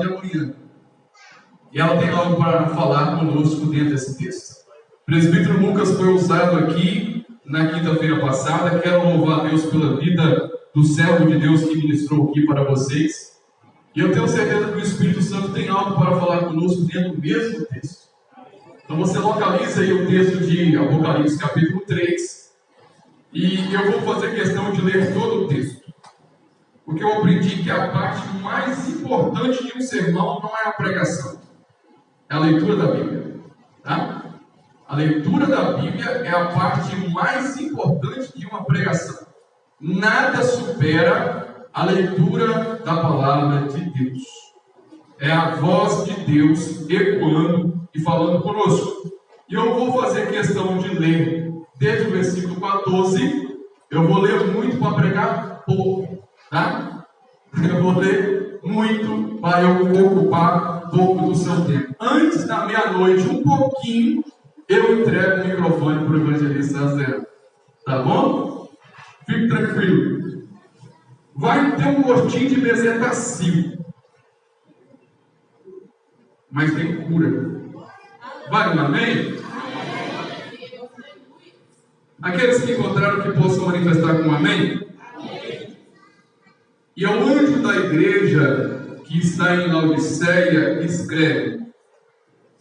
de amanhã. E ela tem algo para falar conosco dentro desse texto. O presbítero Lucas foi usado aqui na quinta-feira passada. Quero louvar a Deus pela vida do servo de Deus que ministrou aqui para vocês. E eu tenho certeza que o Espírito Santo tem algo para falar conosco dentro do mesmo texto. Então você localiza aí o texto de Apocalipse capítulo 3. E eu vou fazer questão de ler todo o texto. Porque eu aprendi que a parte mais importante de um sermão não é a pregação. É a leitura da Bíblia. Tá? A leitura da Bíblia é a parte mais importante de uma pregação. Nada supera a leitura da palavra de Deus. É a voz de Deus ecoando e falando conosco. E eu vou fazer questão de ler desde o versículo 14. Eu vou ler muito para pregar pouco. Tá? Eu vou ler muito para eu ocupar pouco do seu tempo. Antes da meia-noite, um pouquinho, eu entrego o microfone para o evangelista Zé. Tá bom? Fique tranquilo. Vai ter um gostinho de bezetacil, mas tem cura. Vai um amém? Aqueles que encontraram que possam manifestar com um amém? E ao anjo da igreja que está em Laodiceia escreve: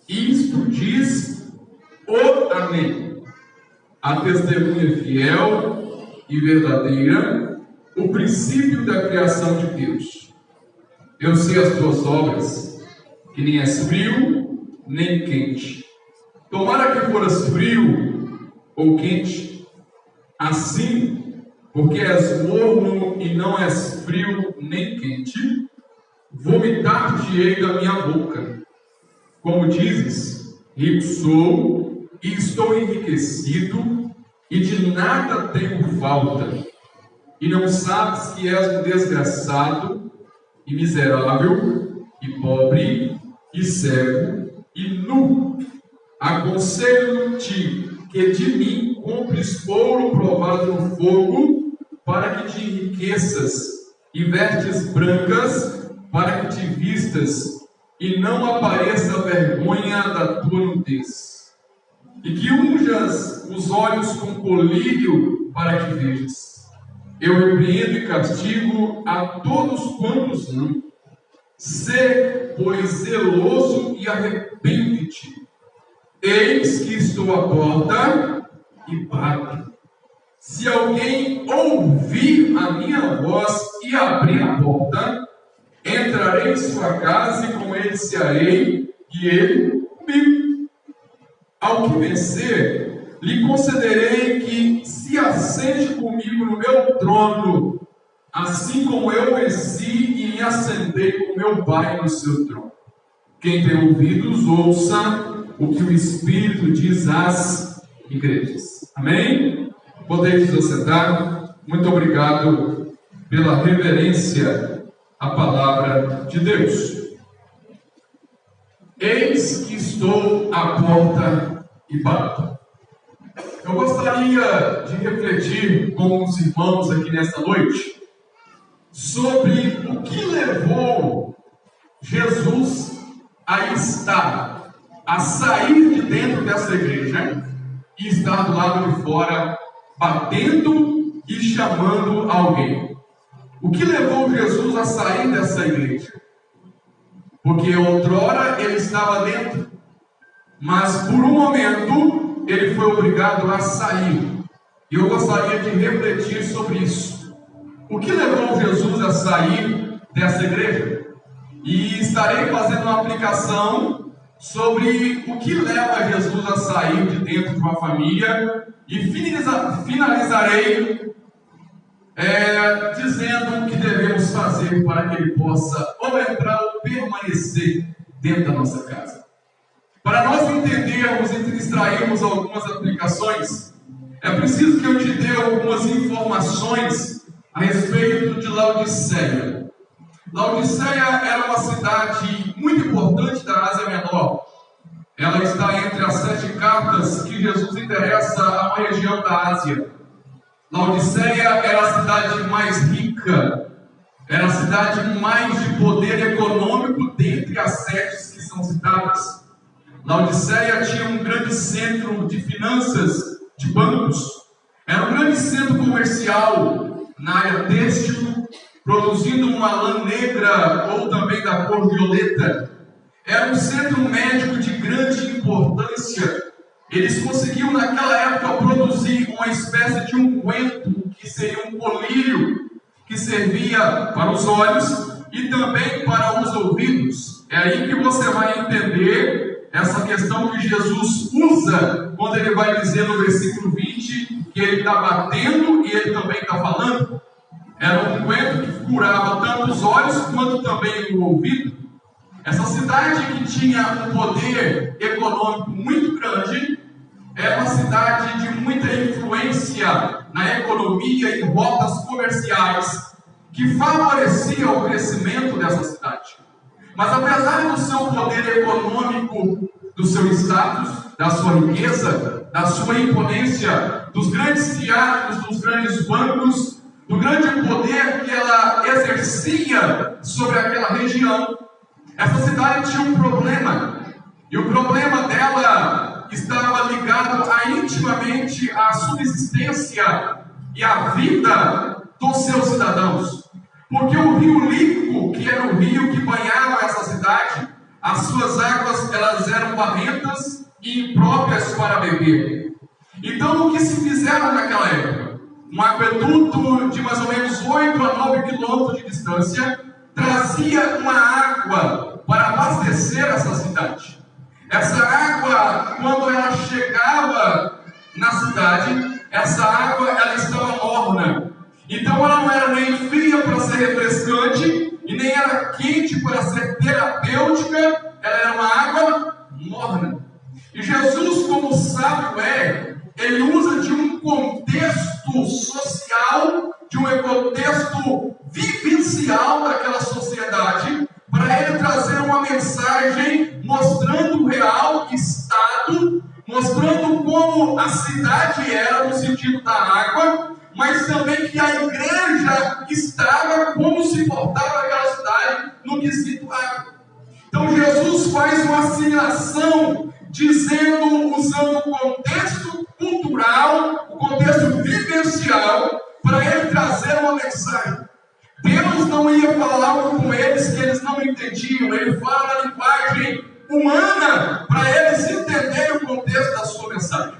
isto diz o Amém, a testemunha fiel e verdadeira, o princípio da criação de Deus. Eu sei as tuas obras, que nem és frio, nem quente. Tomara que foras frio ou quente, assim, porque és morno e não és frio nem quente, vomitar-te-ei da minha boca. Como dizes, rico sou e estou enriquecido, e de nada tenho falta, e não sabes que és um desgraçado, e miserável, e pobre, e cego, e nu. Aconselho-te que de mim compres ouro provado no fogo, para que te enriqueças, e vestes brancas, para que te vistas, e não apareça a vergonha da tua nudez. E que unjas os olhos com colírio, para que vejas. Eu repreendo e castigo a todos quantos não. Sê, pois, zeloso e arrepende-te. Eis que estou à porta e bato. Se alguém ouvir a minha voz e abrir a porta, entrarei em sua casa e com ele cearei e ele comigo. Ao que vencer, lhe concederei que se assente comigo no meu trono, assim como eu venci e me assentei com meu Pai no seu trono. Quem tem ouvidos, ouça o que o Espírito diz às igrejas. Amém? Podeis nos sentar. Muito obrigado pela reverência à palavra de Deus. Eis que estou à porta e bato. Eu gostaria de refletir com os irmãos aqui nesta noite sobre o que levou Jesus a sair de dentro dessa igreja e estar do lado de fora, batendo e chamando alguém. O que levou Jesus a sair dessa igreja? Porque outrora ele estava dentro, mas por um momento ele foi obrigado a sair. E eu gostaria de refletir sobre isso. O que levou Jesus a sair dessa igreja? E estarei fazendo uma aplicação sobre o que leva Jesus a sair de dentro de uma família, e finalizarei dizendo o que devemos fazer para que ele possa ou entrar ou permanecer dentro da nossa casa. Para nós entendermos e extrairmos algumas aplicações, é preciso que eu te dê algumas informações a respeito de Laodiceia. Laodiceia era uma cidade muito importante da Ásia Menor. Ela está entre as 7 cartas que Jesus endereça a uma região da Ásia. Laodiceia era a cidade mais rica, Era a cidade mais de poder econômico dentre as 7 que são citadas. Laodiceia tinha um grande centro de finanças, de bancos. Era um grande centro comercial na área têxtil, produzindo uma lã negra ou também da cor violeta. Era um centro médico de grande importância. Eles conseguiam naquela época produzir uma espécie de unguento, que seria um colírio, que servia para os olhos e também para os ouvidos. É aí que você vai entender essa questão que Jesus usa quando ele vai dizer no versículo 20 que ele está batendo e ele também está falando. Era um unguento que curava tanto os olhos quanto também o ouvido. Essa cidade que tinha um poder econômico muito grande, era uma cidade de muita influência na economia e rotas comerciais, que favorecia o crescimento dessa cidade. Mas apesar do seu poder econômico, do seu status, da sua riqueza, da sua imponência, dos grandes teatros, dos grandes bancos, do grande poder que ela exercia sobre aquela região, essa cidade tinha um problema. E o problema dela estava ligado intimamente à subsistência e à vida dos seus cidadãos. Porque o rio Líquico, que era o rio que banhava essa cidade, as suas águas elas eram barrentas e impróprias para beber. Então o que se fizeram naquela época? Um aqueduto de mais ou menos 8 a 9 quilômetros de distância trazia uma água para abastecer essa cidade. Essa água, quando ela chegava na cidade, essa água ela estava morna. Então ela não era nem fria para ser refrescante e nem era quente para ser terapêutica, ela era uma água morna. E Jesus, como sábio ele usa de um contexto social, de um contexto vivencial daquela sociedade, para ele trazer uma mensagem mostrando o real estado, mostrando como a cidade era no sentido da água, mas também que a igreja estava, como se portava aquela cidade no quesito água. Então Jesus faz uma assimilação, dizendo, usando o contexto cultural, o contexto vivencial, para ele trazer uma mensagem. Deus não ia falar algo com eles que eles não entendiam. Ele fala a linguagem humana para eles entenderem o contexto da sua mensagem.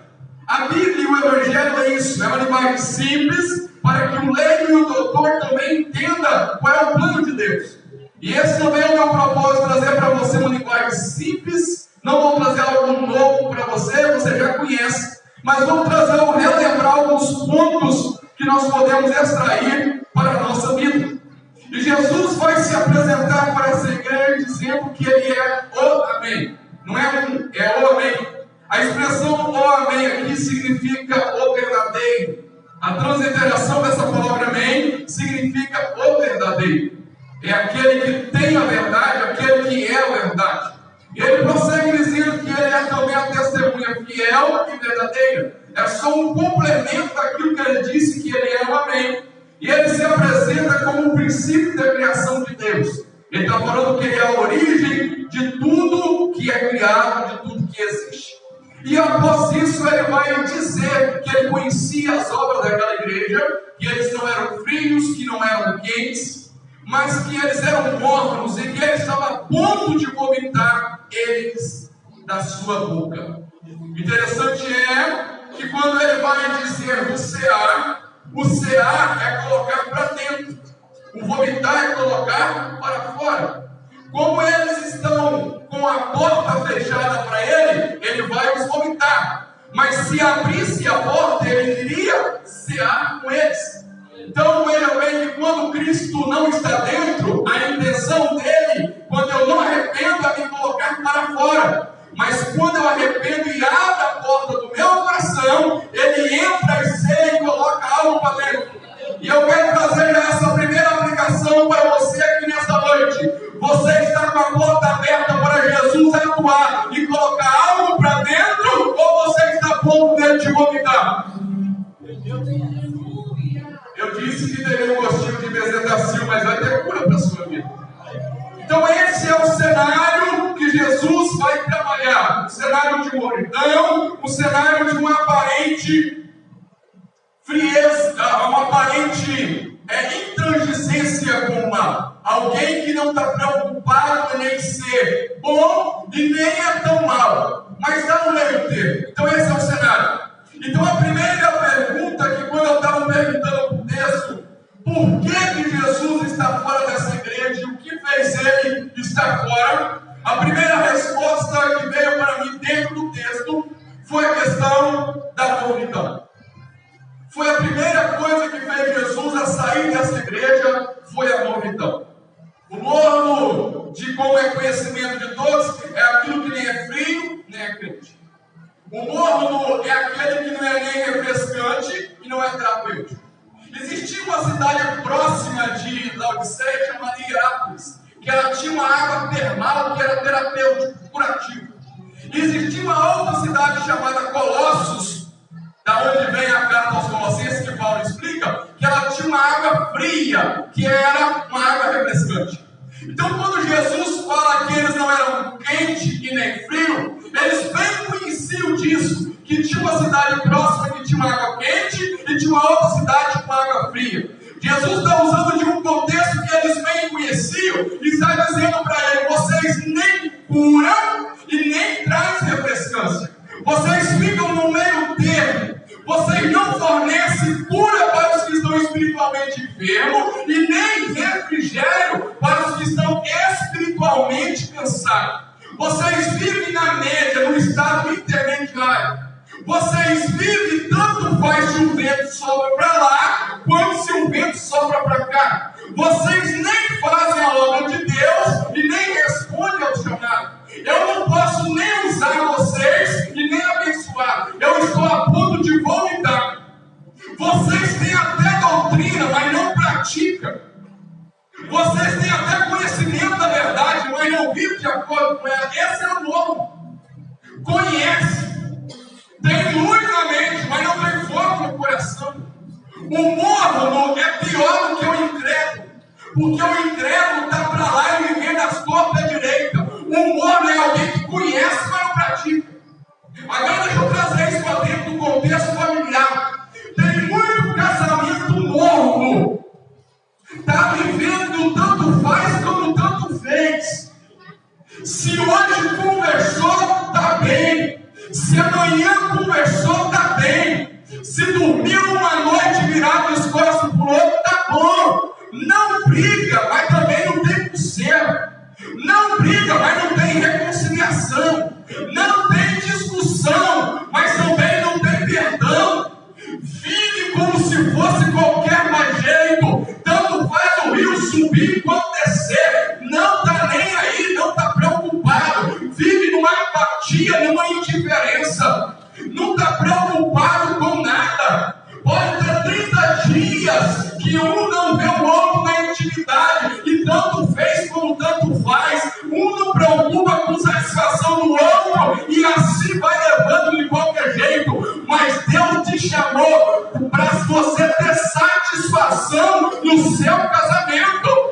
A Bíblia e o Evangelho é isso, é uma linguagem simples para que o leigo e o doutor também entenda qual é o plano de Deus. E esse também é o meu propósito, trazer para você uma linguagem simples. Não vou trazer algo novo para você, você já conhece, mas vou relembrar alguns pontos que nós podemos extrair para a nossa vida. E Jesus vai se apresentar para essa igreja dizendo que ele é o Amém. Não é é o Amém. A expressão o Amém aqui significa o verdadeiro. A transliteração dessa palavra Amém significa o verdadeiro. É aquele que tem a verdade, aquele que é a verdade. E ele prossegue dizendo que ele é também a testemunha fiel e verdadeira. É só um complemento daquilo que ele disse que ele é o Amém. E ele se apresenta como o princípio da criação de Deus. Ele está falando que ele é a origem de tudo que é criado, de tudo que existe. E após isso ele vai dizer que ele conhecia as obras daquela igreja, que eles não eram frios, que não eram quentes, mas que eles eram mornos e que ele estava a ponto de vomitar eles da sua boca. Interessante é que quando ele vai dizer o cear é colocar para dentro, o vomitar é colocar para fora. Como eles estão com a porta fechada para ele, ele vai os vomitar. Mas se abrisse a porta, ele iria cear com eles. Então veja bem que quando Cristo não está dentro, a intenção dele, quando eu não arrependo, é me colocar para fora. Mas quando eu arrependo e abro a porta do meu coração, ele entra e ceia e coloca algo para dentro. E eu quero trazer essa primeira aplicação para você aqui nesta noite. Você está com a porta aberta para Jesus atuar e colocar algo para dentro, ou você está a ponto dele te vomitar? Eu disse que teria um gostinho de bezetacil, mas vai ter que Jesus vai trabalhar um cenário de mornidão, um cenário de uma aparente frieza, uma aparente intransigência com o mal. Alguém que não está preocupado em nem ser bom e nem é tão mal, mas está no meio termo. Então esse é o cenário. Então a primeira pergunta que quando eu estava perguntando para o texto, por que Jesus está fora dessa igreja e o que fez ele estar fora? A primeira resposta que veio para mim dentro do texto foi a questão da mornidão. Foi a primeira coisa que fez Jesus a sair dessa igreja, foi a mornidão. O morno, de como é conhecimento de todos, é aquilo que nem é frio, nem é quente. O morno é aquele que não é nem refrescante e não é terapêutico. Existia uma cidade próxima de Laodiceia chamada Hierápolis, que ela tinha uma água termal que era terapêutico, curativo. Existia uma outra cidade chamada Colossos, da onde vem a carta aos Colossenses, que Paulo explica, que ela tinha uma água fria, que era uma água refrescante. Então, quando Jesus fala que eles não eram quente e nem frio, eles bem conheciam disso, que tinha uma cidade próxima que tinha uma água quente e tinha uma outra cidade com água fria. Jesus está usando de um contexto que eles bem conheciam e está dizendo para eles: vocês nem curam e nem trazem refrescância. Vocês ficam no meio termo. Vocês não fornecem cura para os que estão espiritualmente enfermos e nem refrigério para os que estão espiritualmente cansados. Vocês vivem na média, no estado intermediário. Vocês vivem, tanto faz se o vento sopra para lá, quanto se o vento sopra para cá. Vocês nem fazem a obra de Deus e nem respondem ao chamado. Eu não posso nem usar vocês e nem abençoar. Eu estou a ponto de vomitar. Vocês têm até doutrina, mas não praticam. Vocês têm até conhecimento da verdade, mas não vivem de acordo com ela. Esse é o novo. Conhece. Tem luz na mente, mas não tem fogo no coração. O morno é pior do que o incrédulo. Porque o incrédulo está para lá e vivendo as tortas da direita. O morno é alguém que conhece, mas não pratica. Agora deixa eu trazer isso para dentro do contexto familiar. Tem muito casamento morno. Está vivendo tanto faz como tanto fez. Se hoje conversou, está bem. Se amanhã conversou, está bem. Se dormiu uma noite virado as costas para o outro, está bom. Não briga, mas também não tem conserto. Não briga, mas não tem reconciliação. Não tem discussão, mas também não tem perdão. Vive como se fosse qualquer mais jeito. Tanto faz o rio subir quanto descer. Não está nem aí, não está preocupado. Vive numa apatia, numa indiferença. Não está preocupado com nada. Pode ter 30 dias que um não vê o outro na intimidade. E tanto fez como tanto faz. Um não preocupa com satisfação do outro. E assim vai levando de qualquer jeito. Mas Deus te chamou para você ter satisfação no seu casamento.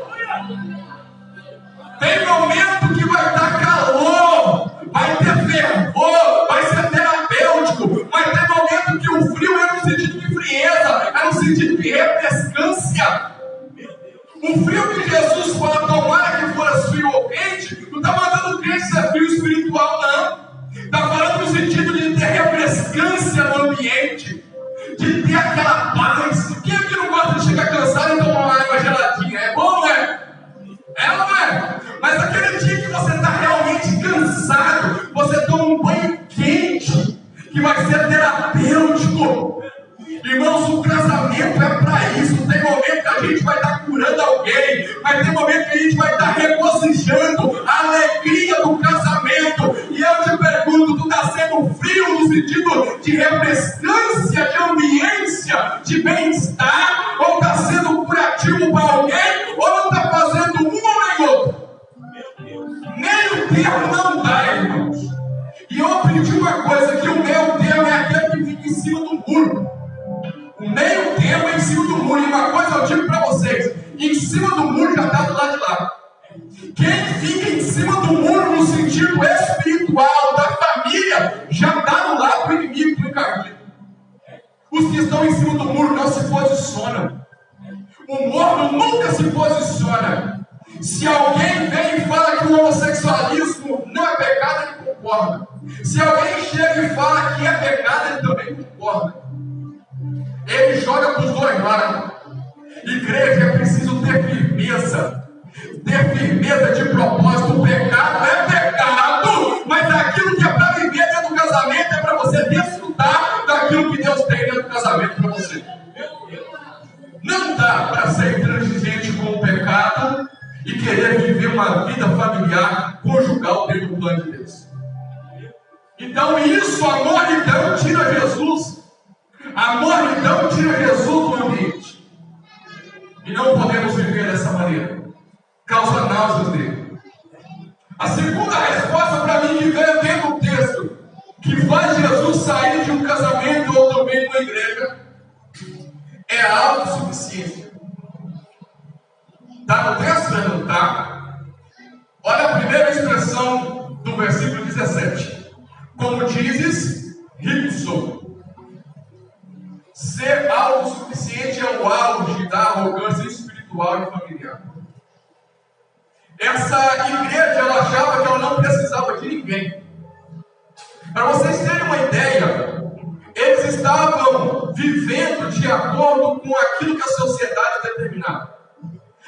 Tem momento que vai dar calor, vai ter fervor, vai ser terapêutico. Mas tem momento que o frio é no sentido de frieza, é no sentido de refrescância. O frio que Jesus fala, tomara que fosse frio ou quente, não está mandando o crente ser frio espiritual, não. Está falando no sentido de ter refrescância no ambiente, de ter aquela paz. Quem aqui não gosta de chegar cansado e tomar uma água geladinha? É bom, não é? É ou não é? Mas aquele dia que você está realmente cansado, você toma um banho quente, que vai ser terapêutico. Irmãos, o casamento é para isso. Tem momento que a gente vai estar curando alguém, mas tem momento que a gente vai estar regozijando a alegria do casamento. E eu te pergunto, tu está sendo frio no sentido de refrescância, de ambiência, de bem-estar, ou está sendo curativo para alguém, ou não está fazendo um ou nem outro? Meio termo não dá, irmãos. E eu aprendi uma coisa, que o meio termo é aquele que fica em cima do muro. O meio termo é em cima do muro. E uma coisa eu digo para vocês: em cima do muro já está do lado de lá. Quem fica em cima do muro no sentido do muro não se posicionam. O morno nunca se posiciona. Se alguém vem e fala que o homossexualismo não é pecado, ele concorda. Se alguém chega e fala que é pecado, ele também concorda. Ele joga para os dois lados. Igreja, é preciso ter firmeza. Ter firmeza de propósito. O pecado é pecado, mas aquilo que é para viver dentro do casamento é para você desfrutar daquilo que Deus tem dentro do casamento para você. Não dá para ser intransigente com o pecado e querer viver uma vida familiar conjugal dentro do plano de Deus. Então isso, a mornidão tira Jesus. A mornidão tira Jesus do ambiente. E não podemos viver dessa maneira. Causa náuseas dele. A segunda resposta para mim que veio dentro do texto, que faz Jesus sair de um casamento ou também de uma igreja, é a autossuficiência. Está no texto, não está? Olha a primeira expressão do versículo 17. Como dizes, rico sou. Ser autossuficiente é o auge da arrogância espiritual e familiar. Essa igreja, ela achava que ela não precisava de ninguém. Para vocês terem uma ideia, eles estavam vivendo de acordo com aquilo que a sociedade determinava.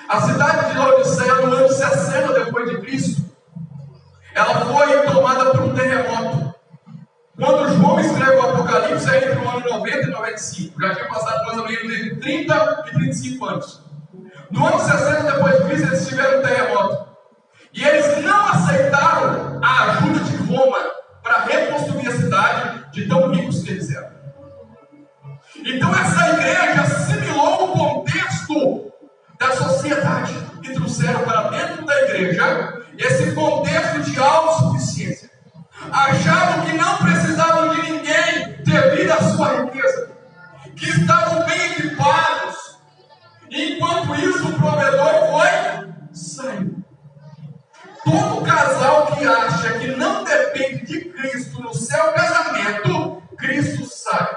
A cidade de Laodiceia, no ano 60 depois de Cristo, ela foi tomada por um terremoto. Quando João escreve o Apocalipse, é entre o ano 90 e 95. Já tinha passado mais ou menos entre 30 e 35 anos. No ano 60 depois de Cristo, eles tiveram um terremoto. E eles não aceitaram a ajuda de Roma para reconstruir a cidade, de tão ricos que eles eram. Então essa igreja assimilou o contexto da sociedade e trouxeram para dentro da igreja esse contexto de autossuficiência. Achavam que não precisavam de ninguém devido à sua riqueza, que estavam bem equipados. Enquanto isso, o provedor saiu. Todo casal que acha que não depende de Cristo no seu casamento, Cristo sai.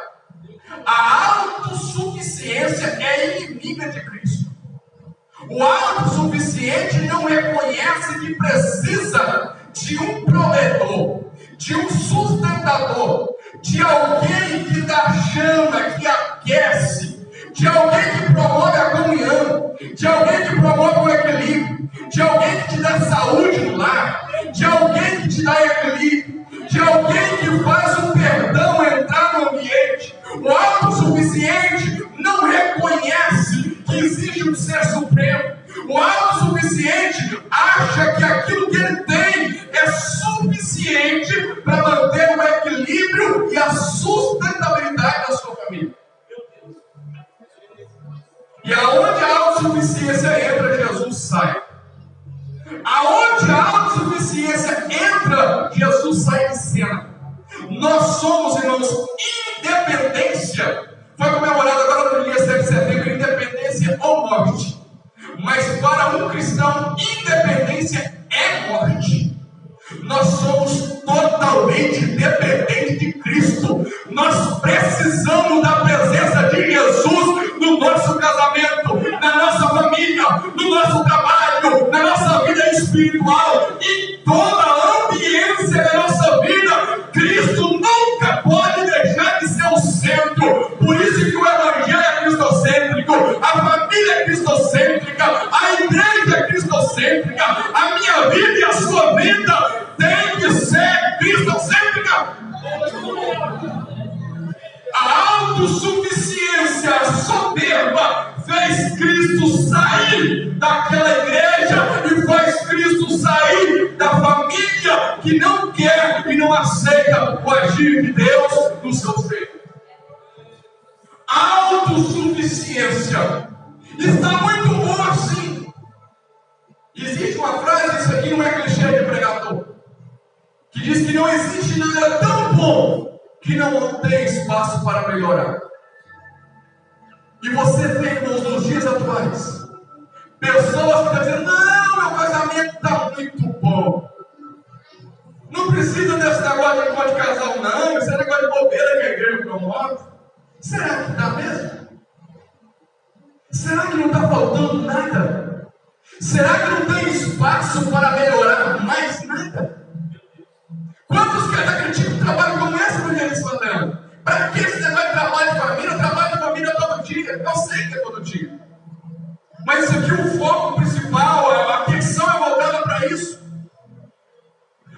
A autossuficiência é inimiga de Cristo. O autossuficiente não reconhece que precisa de um provedor, de um sustentador, de alguém que dá chama, que aquece, de alguém que promove a comunhão, de alguém que promove o equilíbrio, de alguém que te dá saúde no lar, de alguém que te dá equilíbrio, de alguém que faz o perdão entrar no ambiente. O autossuficiente não reconhece que existe um ser supremo. O autossuficiente acha que aquilo que ele tem é suficiente para manter o equilíbrio e a sustentabilidade da sua família. E aonde a autossuficiência entra, Jesus sai. Aonde a autossuficiência entra, Jesus sai de cena. Nós somos, irmãos, independência. Foi comemorado agora no dia 7 de setembro, independência ou morte. Mas para um cristão, independência é morte. Nós somos totalmente dependentes de Cristo. Nós precisamos da presença de Jesus no nosso casamento, na nossa família, no nosso trabalho, na nossa vida espiritual, em toda a ambiência da nossa vida. Cristo nunca pode deixar de ser o centro. Por isso que o Evangelho é cristocêntrico, a família é cristocêntrica, a igreja é cristocêntrica, a minha vida e a sua vida tem que ser cristocêntrica. A autossuficiência, a soberba, fez Cristo sair daquela igreja e faz Cristo sair da família que não quer e não aceita o agir de Deus no seu seio. A autossuficiência está muito boa assim. Existe uma frase, isso aqui não é clichê de pregador, que diz que não existe nada tão bom que não tem espaço para melhorar. E você vê, irmãos, nos dias atuais, pessoas que estão dizendo: não, meu casamento está muito bom. Não precisa desse negócio de casal, não. Esse negócio de bobeira que a igreja promove. Será que está mesmo? Será que não está faltando nada? Será que não tem espaço para melhorar mais nada? Quantos que acreditam que o trabalho começa no Evangelista falando? Para que você vai trabalho de família? Trabalho de família todo dia. Eu sei que é todo dia. Mas isso aqui, o foco principal, a atenção é voltada para isso.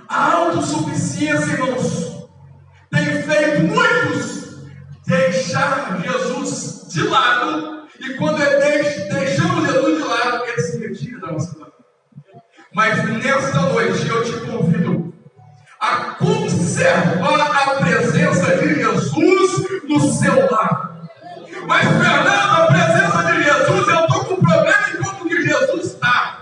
A autossuficiência, irmãos, tem feito muitos deixar Jesus de lado. E quando deixamos Jesus de lado, ele se retira da nossa vida. Mas nesta noite eu te convido a conservar a presença de Jesus no seu lar. Mas, Fernando, a presença de Jesus, eu estou com problema em como que Jesus está.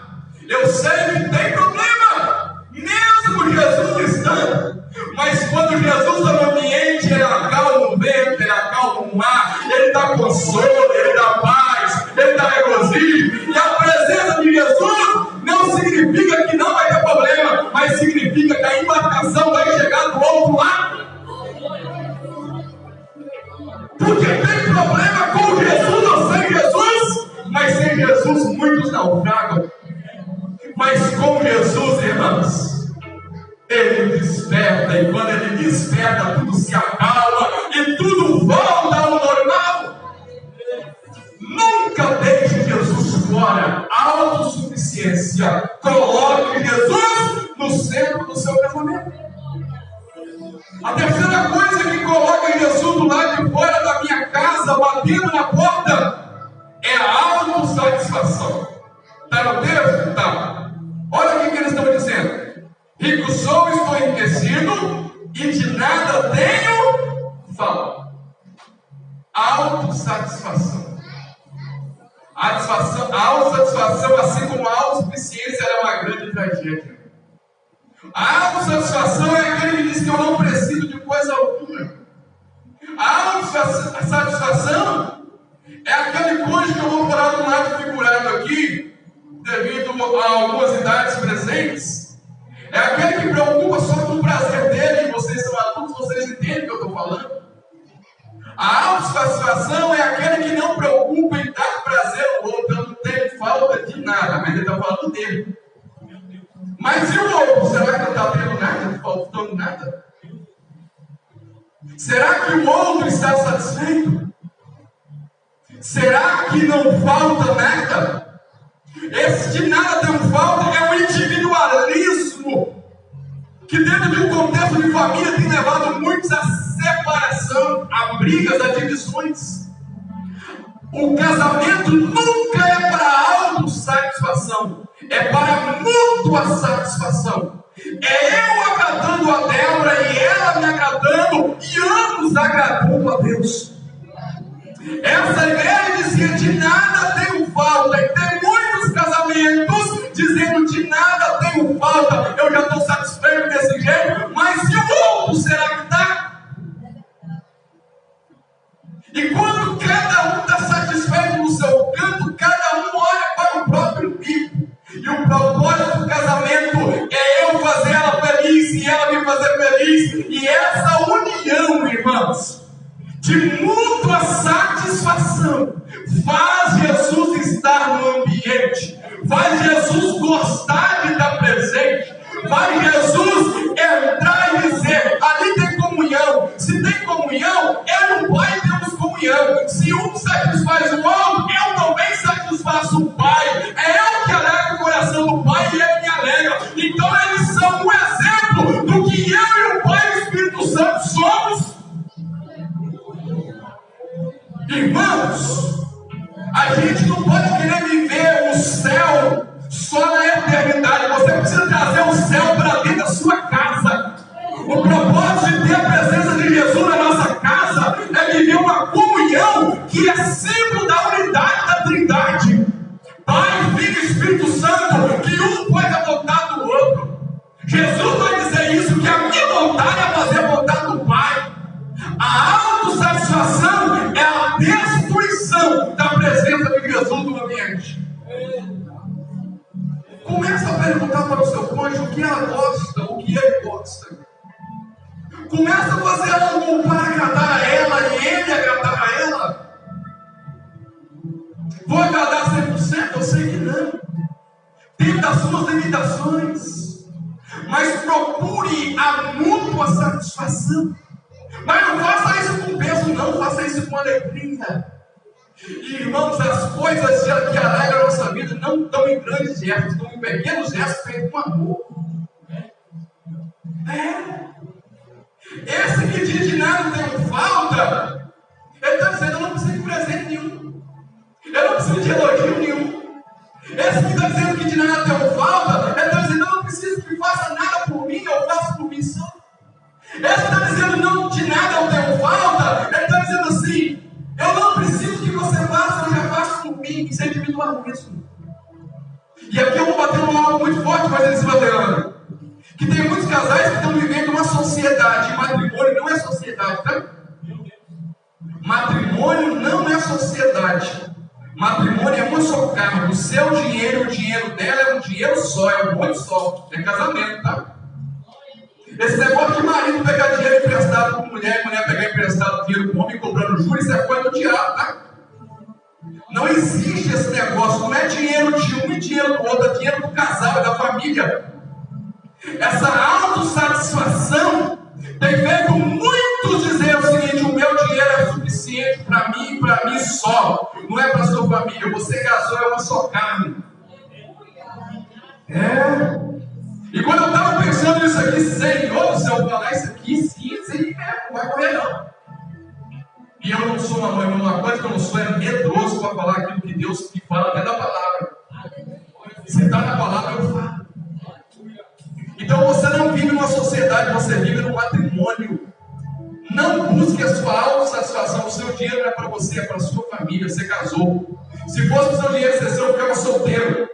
Eu sei que tem problema, mesmo Jesus estando. Mas quando Jesus está no ambiente, ele acalma o vento, ele acalma o mar, ele dá consolo, ele dá paz, ele dá regozijo. E a presença de Jesus não significa que não vai ter problema, mas significa que a embarcação vai chegar do outro lado. Porque tem problema com Jesus ou sem Jesus, mas sem Jesus muitos naufragam. Mas com Jesus, irmãos, ele desperta, e quando ele desperta, tudo se acalma e tudo volta ao normal. Nunca deixe Jesus fora. Autossuficiência. Coloque Jesus no centro do seu casamento. A terceira coisa que coloca Jesus do lado de fora da minha casa, batendo na porta, é a autossatisfação. Está no texto? Está. Olha o que eles estão dizendo. Rico sou, estou enriquecido, e de nada tenho falta. Autossatisfação. A autossatisfação, assim como a autossuficiência, é uma grande tragédia. A autossatisfação é aquele que diz que eu não preciso de coisa alguma. A autossatisfação é aquele cônjuge que eu vou falar do lado figurado aqui, devido a algumas idades presentes. É aquele que preocupa só com o prazer dele, e vocês são adultos, vocês entendem o que eu estou falando. A autossatisfação é aquele que não preocupa em dar prazer ao outro, eu não tenho falta de nada, mas ele está falando dele. Mas e o outro? Será que não está tendo nada? Não está faltando nada? Será que o outro está satisfeito? Será que não falta nada? Esse de nada tem falta é o individualismo, que dentro de um contexto de família tem levado muitos à separação, a brigas, a divisões. O casamento nunca é para autossatisfação, é para mútua satisfação. É eu agradando a Débora e ela me agradando, e ambos agradando a Deus. Essa igreja dizia: de nada tenho falta, e tem muitos casamentos dizendo: de nada tenho falta, eu já estou satisfeito desse jeito, mas e o outro, será que está? E quando cada um está satisfeito no seu canto, cada um olha para o próprio umbigo. E o propósito do casamento é eu fazer ela feliz e ela me fazer feliz. E essa união, irmãos, de mútua satisfação, faz Jesus estar no ambiente, faz Jesus gostar de estar presente, faz Jesus entrar e dizer: ali tem comunhão. Se tem comunhão, eu e o Pai temos comunhão. Se um satisfaz o outro, eu também satisfaço o Pai. É eu que alegro o coração do Pai e ele me alegra. Então eles são um exemplo do que eu e o Pai e o Espírito Santo somos. Irmãos, a gente não pode querer viver o céu só na eternidade. Você precisa trazer o céu para dentro da sua casa. O propósito de ter a presença de Jesus na nossa casa é viver uma comunhão que é símbolo da unidade da Trindade. Pai, Filho e Espírito Santo, que um faz a vontade do outro. Jesus vai dizer isso, que a minha vontade é fazer a vontade do Pai. A autossatisfação é a destruição da presença de Jesus no ambiente. Começa a perguntar para o seu cônjuge o que ela gosta, o que ele gosta. Começa a fazer algo para agradar a ela e ele agradar a ela. Vou agradar 100%? Eu sei que não. Dentro das suas limitações. Mas procure a mútua satisfação. Mas não faça isso com peso, não. Faça isso com alegria. E, irmãos, as coisas que alegram a nossa vida não estão em grandes gestos, estão em pequenos gestos feitos com amor. Esse que diz de nada tem falta, ele está dizendo: eu não preciso de presente nenhum, eu não preciso de elogio nenhum. Esse que está dizendo que de nada tem falta, ele está dizendo: eu não preciso que faça nada por mim, eu faço por mim só. Esse que está dizendo: não, de nada eu tenho falta, ele está dizendo assim: eu não preciso que você faça, eu já faço por mim. Isso é individualismo. E aqui eu vou bater algo muito forte, mas eles batendo. Que tem muitos casais que estão vivendo uma sociedade. Matrimônio não é sociedade, tá? Matrimônio não é sociedade. Matrimônio é uma só carne. O seu dinheiro, o dinheiro dela é um dinheiro só, é um monte só. É casamento, tá? Esse negócio de marido pegar dinheiro emprestado com mulher e mulher pegar emprestado dinheiro com homem cobrando juros, isso é coisa do diabo, tá? Não existe esse negócio. Não é dinheiro de um e dinheiro do outro, é dinheiro do casal, é da família. Essa autossatisfação tem feito muitos dizer o seguinte: o meu dinheiro é suficiente para mim e para mim só. Não é para a sua família. Você casou, é uma só carne. E quando eu estava pensando nisso aqui, Senhor, se eu falar isso aqui, sim, não vai correr não. E eu não sou uma coisa que eu não sou é medroso para falar aquilo que Deus que fala dentro da palavra. Se está na palavra, eu falo. Então você não vive numa sociedade, você vive num matrimônio. Não busque a sua autossatisfação. O seu dinheiro não é para você, é para a sua família. Você casou. Se fosse o seu dinheiro ser seu, eu ficava solteiro.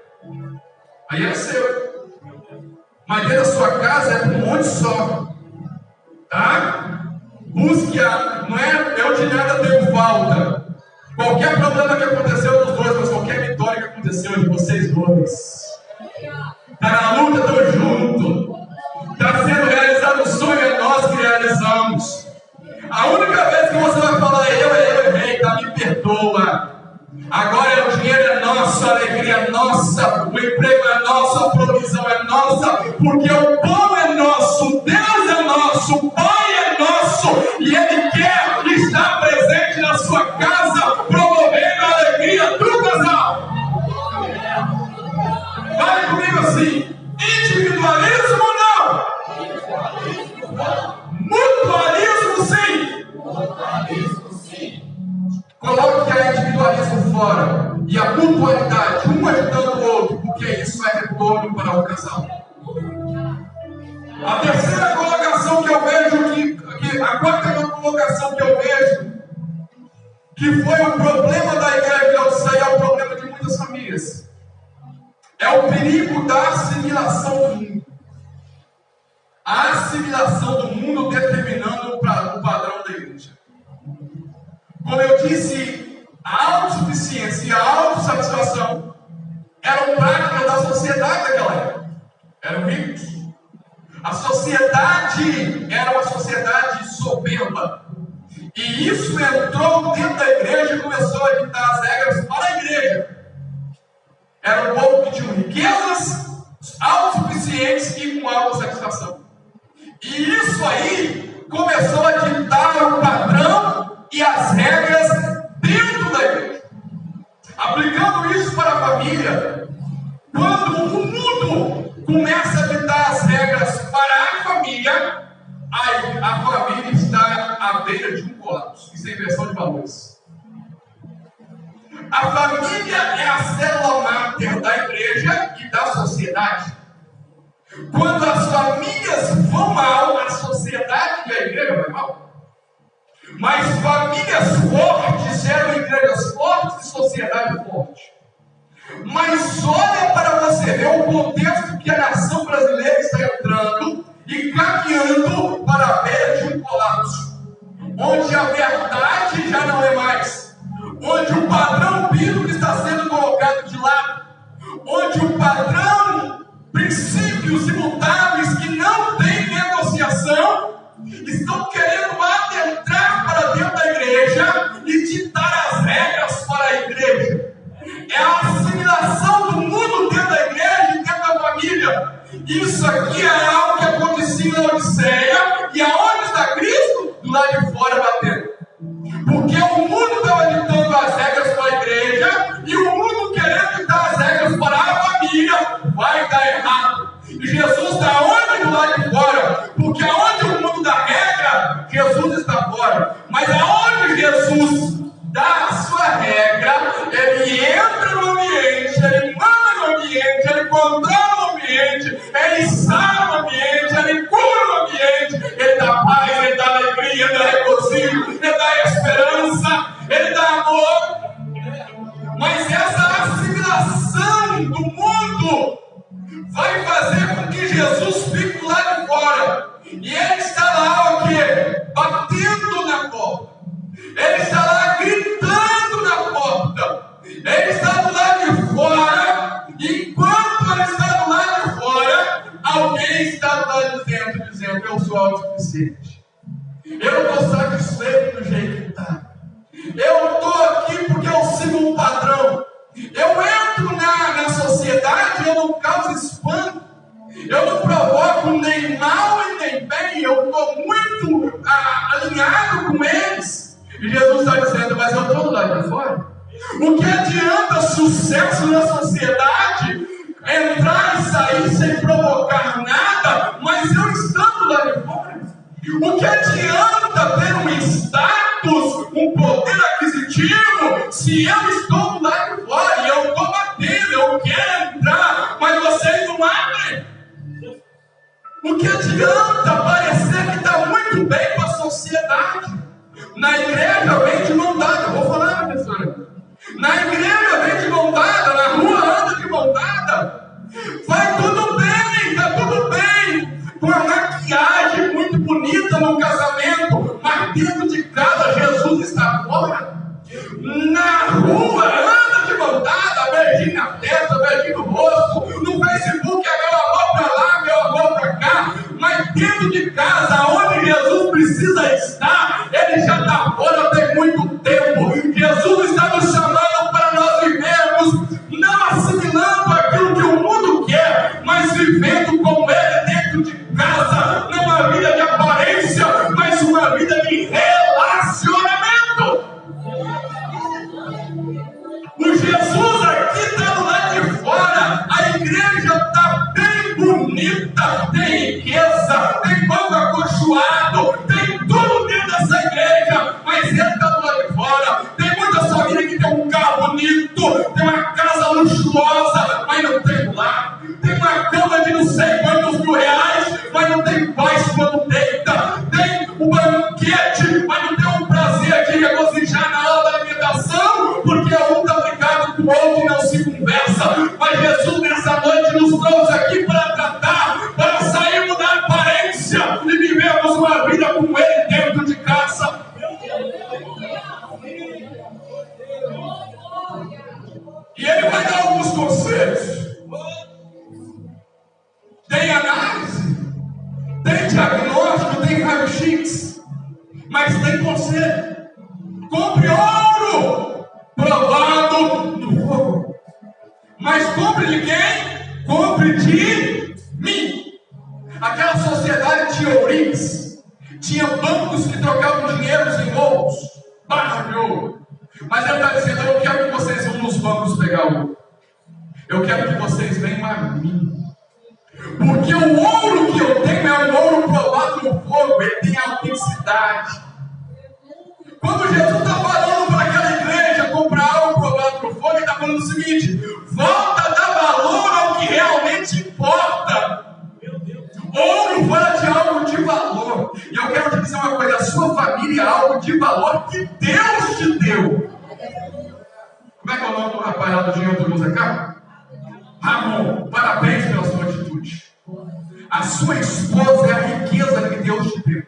Aí é seu. Mas dentro da sua casa é um monte só. Tá? Busque não é eu de nada tenho falta. Qualquer problema que aconteceu dos dois, mas qualquer vitória que aconteceu de vocês dois. Está na luta, estou junto. Está sendo realizado o sonho, é nós que realizamos. A única vez que você vai falar eu errei, tá? Me perdoa. Agora o dinheiro é nosso, a alegria é nossa, o emprego é nosso, a provisão é nossa, porque o pão é nosso, Deus é nosso, o Pai é nosso, e Ele quer estar presente na sua casa, promovendo a alegria do casal. Vai comigo assim: individualismo não, mutualismo sim. Coloque o individualismo fora e a mutualidade, um ajudando o outro, porque isso é retorno para o casal. A terceira colocação que eu vejo a quarta colocação que eu vejo, que foi o problema da igreja de Laodiceia, é o problema de muitas famílias. É o perigo da assimilação do mundo. A assimilação do mundo determinando o padrão da igreja. Como eu disse, a autossuficiência e a autossatisfação eram práticas da sociedade daquela época. Eram ricos. A sociedade era uma sociedade soberba. E isso entrou dentro da igreja e começou a ditar as regras para a igreja. Era um povo que tinha riquezas, autossuficientes e com autossatisfação. E isso aí começou a ditar o padrão e as regras dentro da igreja. Aplicando isso para a família, quando o mundo começa a ditar as regras para a família, aí a família está à beira de um colapso. Isso é inversão de valores. A família é a célula máter da igreja e da sociedade. Quando as famílias vão mal, a sociedade e a igreja vai mal. Mas famílias fortes geram igrejas fortes e sociedade forte. Mas olha para você ver o contexto que a nação brasileira está entrando e caminhando para a beira de um colapso, onde a verdade já não é mais, onde o padrão bíblico está sendo colocado de lado, onde o padrão, princípios imutáveis que não tem negociação, estão querendo adentrar para dentro da igreja e ditar as regras para a igreja. Laodiceia, e aonde está Cristo? Do lado de fora batendo. Porque o mundo estava ditando as regras para a igreja, e o mundo querendo ditar as regras para a família, vai dar errado. E Jesus está onde? Do lado de fora. Porque aonde o mundo dá regra, Jesus está fora. Mas aonde Jesus dá a sua regra, ele entra no ambiente, ele manda no ambiente, ele controla o ambiente, ele sara o ambiente, ele cura o ambiente, ele dá paz, ele dá alegria, ele dá regozijo, ele dá esperança, ele dá amor. Mas essa assimilação do mundo vai fazer com que Jesus fique lá de fora. E ele está lá, o quê? Batendo na porta. Ele está lá gritando na porta. Ele está do lado de fora. E enquanto ele está do lado de fora, alguém está do lado de dentro dizendo: eu sou autossuficiente. Eu não estou satisfeito do jeito que está. Eu estou aqui porque eu sigo um padrão. Eu entro na sociedade e eu não causo espanto. Eu não provoco nem mal e nem bem. Eu estou muito alinhado com eles. E Jesus está dizendo: mas eu estou do lado de fora. O que adianta sucesso na sociedade, entrar e sair sem provocar nada, mas eu estando lá de fora? O que adianta ter um status, um poder aquisitivo, se eu estou do lado de fora e eu estou batendo, eu quero entrar, mas vocês não abrem? O que adianta parecer que está muito bem com a sociedade? Na igreja vem de mão dada, eu vou falar, professora. Na igreja vem de mão dada, na rua anda de mão dada. Vai tudo bem, está tudo bem. Com a maquiagem muito bonita no casamento, mas dentro de casa Jesus está fora. Na rua anda de mão dada, beijinho na testa, beijinho no rosto. No Facebook é meu amor para lá, meu amor para cá. Mas dentro de casa, onde Jesus precisa estar, ele já está fora tem muito tempo. Jesus está nos chamando para nós vivermos, não assimilando aquilo que o mundo quer, mas vivendo com ele dentro de casa. Não uma vida de aparência, mas uma vida de relacionamento. O Jesus aqui está do lado de fora. A igreja está bem bonita, tem riqueza, tem banco acolchoado, tem tudo dentro dessa igreja, mas ele está do lado de fora. Tem muitas famílias que tem um carro bonito, tem uma casa luxuosa, mas não tem lar. Tem uma cama de não sei quantos mil reais, mas não tem paz quando deita. Tem um banquete, mas não tem um prazer de regozijar na hora da alimentação, porque um está brigado com o outro e não se conversa. Mas Jesus nessa noite nos trouxe aqui para tratar, para sairmos da aparência e vivermos uma vida com ele dentro de casa. E ele vai dar alguns conselhos. Tem análise, tem diagnóstico, tem raio-x, mas tem conselho. Compre ouro provado no fogo. Mas compre de quem? Compre de mim. Aquela sociedade tinha ourives, tinha bancos que trocavam dinheiros em ouros, barra de ouro. Mas ele está dizendo: eu não quero que vocês vão nos bancos pegar ouro. Eu quero que vocês venham a mim. Porque o ouro que eu tenho é um ouro provado no fogo, ele tem autenticidade. Quando Jesus está falando para aquela igreja comprar algo provado no fogo, ele está falando o seguinte: volta a dar valor ao que realmente importa. Ouro fala de algo de valor. E eu quero te dizer uma coisa: a sua família é algo de valor que Deus te deu. Como é que é o nome do rapaz lá do Dinheiro do Luz cá? Ramon, parabéns pela sua atitude. A sua esposa é a riqueza que Deus te deu.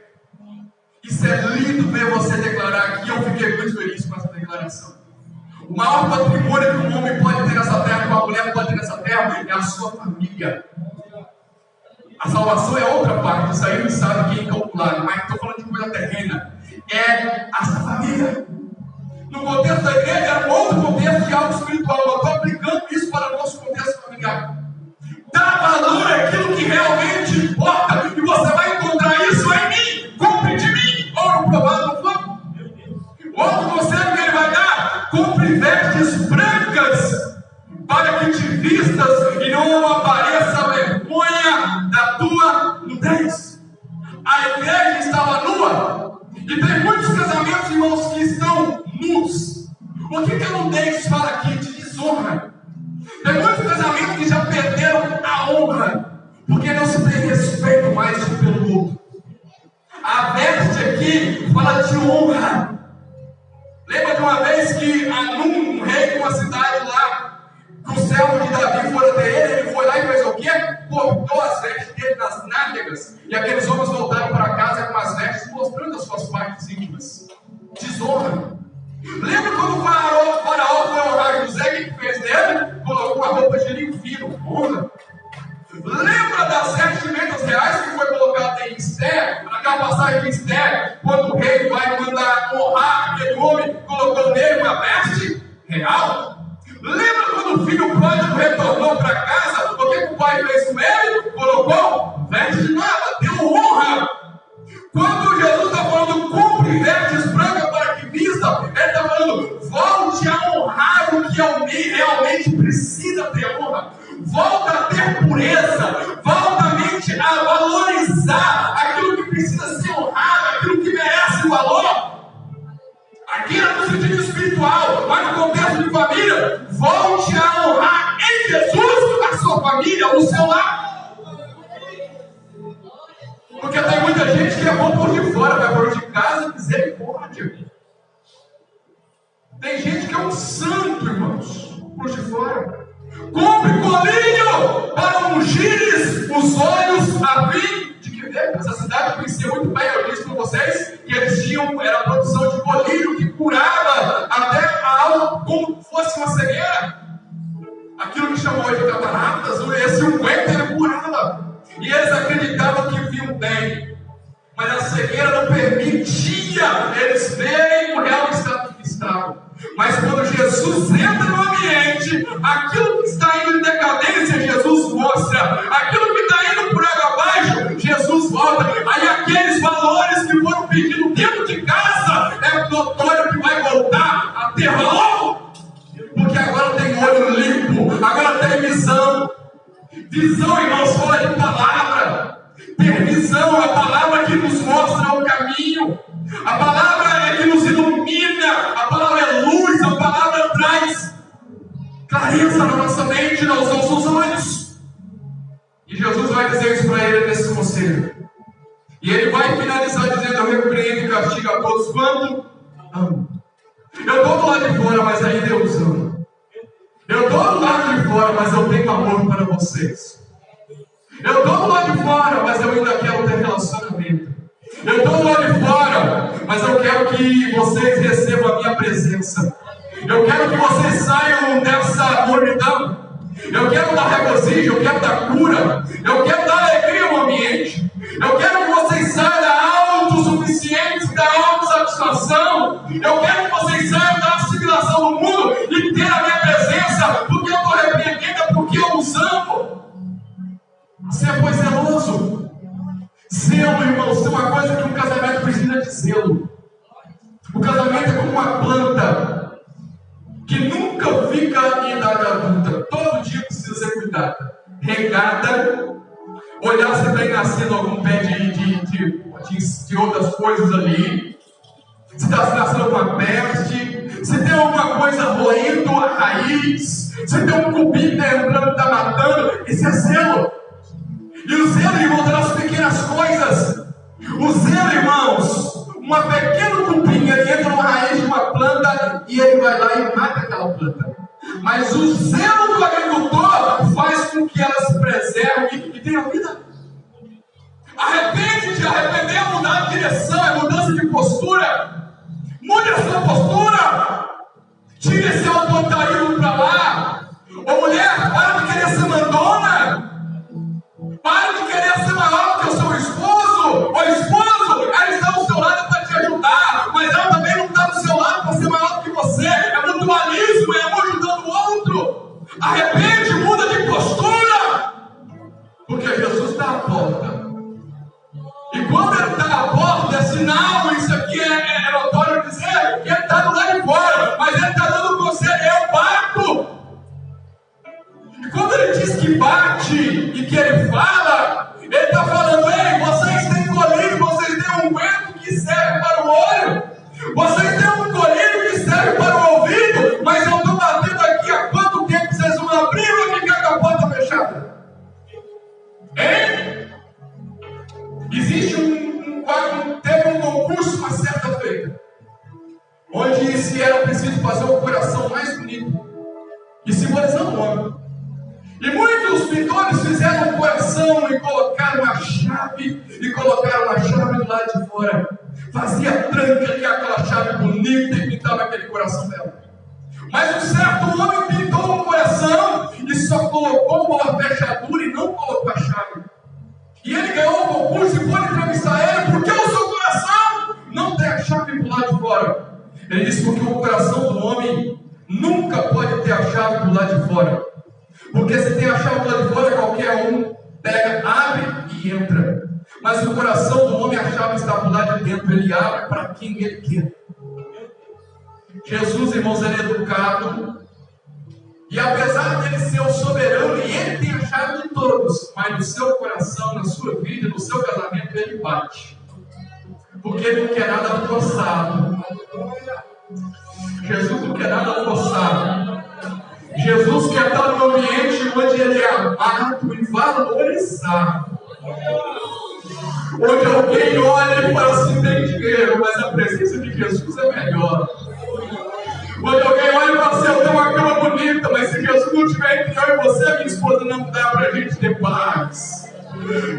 Isso é lindo ver você declarar aqui. Eu fiquei muito feliz com essa declaração. O maior patrimônio que um homem pode ter nessa terra, que uma mulher pode ter nessa terra, é a sua família. A salvação é outra parte, isso aí não sabe quem calcular, mas estou falando de coisa terrena. É a sua família. No contexto da igreja, era um outro contexto de algo espiritual. Eu estou aplicando isso para o nosso contexto familiar. Dá valor àquilo que realmente importa, e você vai encontrar irmãos, que estão nus. O que a nudez fala aqui? De desonra. Tem muitos casamentos que já perderam a honra, porque não se tem respeito mais um pelo outro. A veste aqui fala de honra. Lembra de uma vez que um rei de uma cidade lá, que o servo de Davi foi até ele foi lá e fez o quê? Cortou as vestes dele nas nádegas, e aqueles homens voltaram para casa com as vestes mostrando as suas partes íntimas. Desonra. Lembra quando o faraó foi honrar José, o que fez dele? Colocou a roupa de linho fino. Honra. Lembra das vestimentas reais que foi colocada em Esther, naquela passagem de Esther, quando o rei vai mandar honrar aquele homem, colocou nele uma veste real? Lembra quando o filho pródigo retornou para casa, o que o pai fez com ele? Colocou veste nova, deu honra. Quando Jesus está falando, compre vestes brancas para que vista, ele está falando, volte a honrar o que realmente precisa ter honra. Volta a ter pureza, volta a mente a valorizar aquilo que precisa ser honrado, aquilo que merece valor. Aqui é no sentido espiritual, mas no contexto de família, volte a honrar em Jesus a sua família, o seu lar. Porque tem muita gente que é bom por de fora, vai por de casa, misericórdia. Tem gente que é um santo, irmãos, por de fora. Compre colírio para ungir os olhos a fim de que ver. Essa cidade conhecia muito bem, eu disse para vocês, que eles tinham, era a produção de colírio que curava até algo como fosse uma cegueira. Aquilo que chamou de cataratas, esse unguento ele curava. E eles acreditavam que viam bem. Mas a cegueira não permitia eles verem o real estado que estavam. Mas quando Jesus entra no ambiente, aquilo que está indo em decadência, Jesus mostra. Aquilo que está indo por água abaixo, Jesus volta. Aí aqueles valores que foram pedidos dentro de casa, é notório que vai voltar a ter valor. Porque agora tem olho limpo, agora tem visão. Visão, irmãos, fala de palavra. Ter visão é a palavra que nos mostra o caminho. A palavra é que nos ilumina. A palavra é luz. A palavra traz clareza na nossa mente, nos nossos olhos. E Jesus vai dizer isso para ele nesse conselho. E ele vai finalizar dizendo: eu repreendo e castigo a todos quando amo. Eu estou do lado de fora, mas ainda eu os amo. Eu estou do lado de fora, mas eu tenho amor para vocês. Eu estou do lado de fora, mas eu ainda quero ter relacionamento. Eu estou do lado de fora, mas eu quero que vocês recebam a minha presença. Eu quero que vocês saiam dessa mornidão. Eu quero dar regozijo, eu quero dar cura. Eu quero dar alegria no ambiente. Eu quero que vocês saiam da autossuficiência, da autossatisfação. Eu quero que vocês saiam da assimilação do mundo e ter a minha presença, porque eu estou repreendendo, porque eu os amo. Você foi zeloso. Zelo, irmãos, tem uma coisa que um casamento precisa de zelo. O casamento é como uma planta que nunca fica em idade adulta. Todo dia precisa ser cuidada. Regada. Olhar se está nascendo algum pé de outras coisas ali. Se está nascendo uma peste. Se tem alguma coisa roendo a raiz. Se tem um cupim entrando, está matando. Isso é zelo. E o zelo, irmãos, das pequenas coisas. O zelo, irmãos, uma pequena cupinha, ele entra numa raiz de uma planta e ele vai lá e mata aquela planta. Mas o zelo do agricultor faz com que ela se preserve e tenha vida. Arrepende-te, arrepender é mudar de direção, é mudança de postura. Mude a sua postura. Tire esse autoritarismo para lá. Ô mulher, para de querer ser mandona. Para de querer ser maior do que o seu esposo. O esposo, ela está do seu lado para te ajudar, mas ela também não está do seu lado para ser maior do que você. É mutualismo, é um ajudando o outro. Arrepende, muda de postura. Porque Jesus está à porta. E quando ele está à porta, é sinal, isso aqui é notório dizer que ele está do lado de fora, mas ele está dando para você, eu bato. E quando ele diz que bate e que ele fala, ele está falando: ei, vocês têm colírio, vocês têm um vento que serve para o olho, vocês teve um concurso uma certa feita, onde se era preciso fazer o coração mais bonito, e simbolizando o homem. E muitos pintores fizeram o coração e colocaram a chave do lado de fora. Fazia tranca ali, aquela chave bonita, e pintava aquele coração dela. Mas um certo homem pintou um coração e só colocou uma fechadura e não colocou a chave. E ele ganhou o concurso e foi entrevistar ele, porque o seu coração não tem a chave do lado de fora. Ele disse porque o coração do homem nunca pode ter a chave do lado de fora. Porque se tem a chave do lado de fora, qualquer um pega, abre e entra. Mas o coração do homem, a chave está do lado de dentro, ele abre para quem ele quer. Jesus, irmãos, ele é educado, e apesar dele ser o soberano, e ele tem a chave de todos, mas no seu coração, na sua vida, no seu casamento, ele bate, porque ele não quer nada forçado. Jesus não quer nada forçado. Jesus quer estar no ambiente onde ele é amado e valorizado, onde alguém olha e fala assim, tem dinheiro, mas a presença de Jesus é melhor. Quando alguém olha e fala assim, eu tenho uma cama bonita, mas se Jesus não estiver entre eu e você, minha esposa, não dá para a gente ter paz.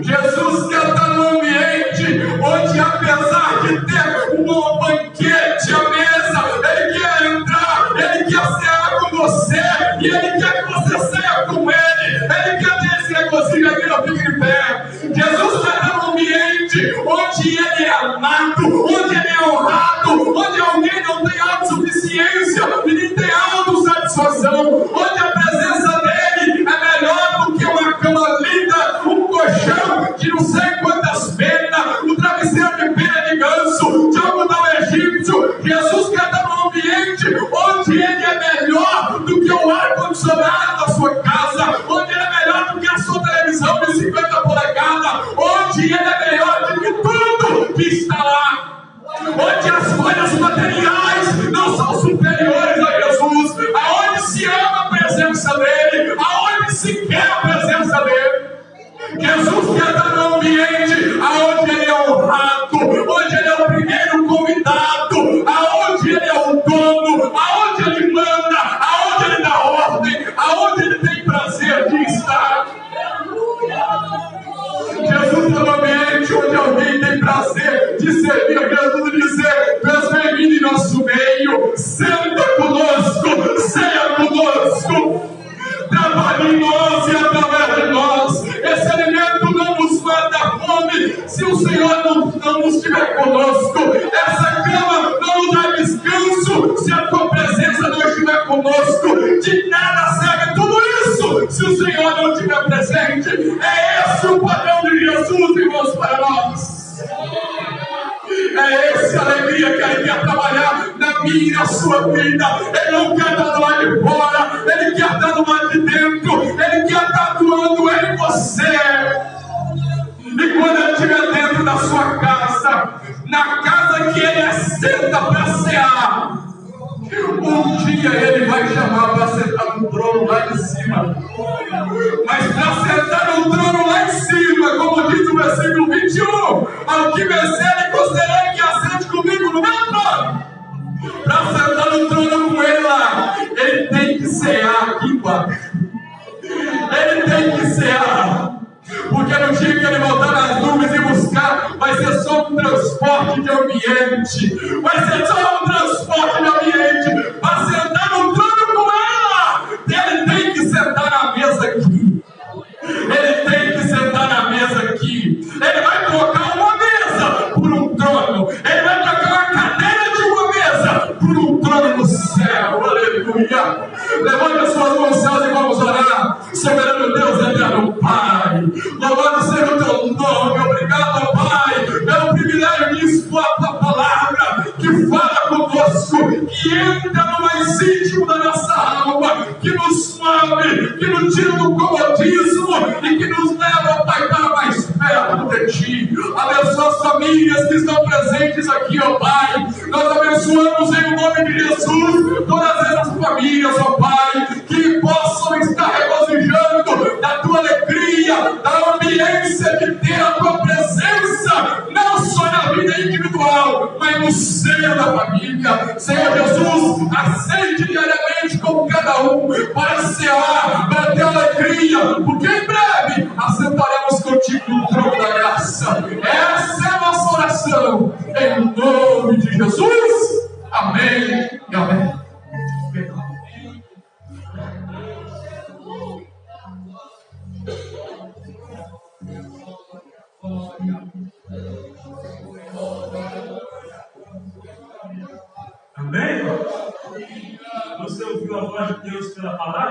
Jesus quer estar no ambiente onde, apesar de ter um banquete à mesa, ele quer entrar, ele quer cear com você, e ele quer que você saia com ele quer ter esse regozijo aqui, não fique de pé. Jesus quer estar no ambiente onde ele é amado, onde ele é honrado, onde alguém não tem autossuficiência e nem tem autossatisfação, onde a presença dele é melhor do que uma cama linda, um colchão de não sei quantas penas, um travesseiro de pena de ganso, de algodão egípcio. Jesus quer estar num ambiente onde ele é melhor do que o ar-condicionado da sua casa, onde ele é melhor do que a sua televisão de 50 polegadas, onde ele é melhor do que tudo que está lá, onde as coisas materiais não são superiores a Jesus, aonde se ama a presença dele, aonde se quer a presença dele. Jesus quer estar no ambiente aonde ele é honrado, onde ele é o primeiro convidado, aonde ele é o dono, aonde ele manda, aonde ele dá ordem, aonde ele tem prazer de estar. Jesus está no ambiente onde alguém tem prazer de servir. Jesus dizer, Deus bem-vindo em nosso meio, senta conosco, ceia conosco, trabalhe em nós e através de nós. Esse alimento não nos mata fome se o Senhor não estiver conosco. Essa cama não nos dá descanso se a tua presença não estiver conosco. De nada serve tudo isso se o Senhor não estiver presente. É esse o padrão de Jesus, irmãos, para nós. É essa alegria que ele quer trabalhar na minha e na sua vida. Ele não quer estar do lado de fora, ele quer estar do lado de dentro, ele quer estar atuando em você. E quando ele estiver dentro da sua casa, na casa que ele assenta para cear, um dia ele vai chamar para sentar no trono lá de cima. Mas para sentar no trono lá em cima, como diz o versículo 21, ao que vencer, ele considerei que assente comigo no meu trono. Para sentar no trono com ele lá, ele tem que cear aqui embaixo. Ele tem que cear. Porque no dia que ele voltar nas nuvens e buscar, vai ser só um transporte de ambiente. Vai ser só um transporte de ambiente. Para sentar no trono com ela, ele tem que sentar na mesa aqui. Ele tem que sentar na mesa aqui. Ele vai trocar uma mesa por um trono. Ele vai trocar uma cadeira de uma mesa por um trono no céu. Aleluia. Levante as suas mãos aos céus e vamos orar. Soberano Deus, eterno Pai, louvado seja o teu nome. Obrigado, Pai, pelo privilégio de expor a tua palavra, que fala conosco, que entra no mais íntimo da nossa alma, que nos move, que nos tira do comodismo e que nos leva, Pai, para mais perto de ti. Abençoa as famílias que estão presentes aqui, ó Pai. Nós abençoamos em nome de Jesus todas essas famílias, ó Pai, que possam estar regozijando da tua alegria, da ambiência de ter a tua presença espiritual, mas no seio da família. Senhor Jesus, aceite diariamente com cada um para cear, para ter alegria, porque em breve assentaremos contigo no trono da graça. Essa é a nossa oração, em nome de Jesus. Amém e amém. Amém? Você ouviu a voz de Deus pela palavra?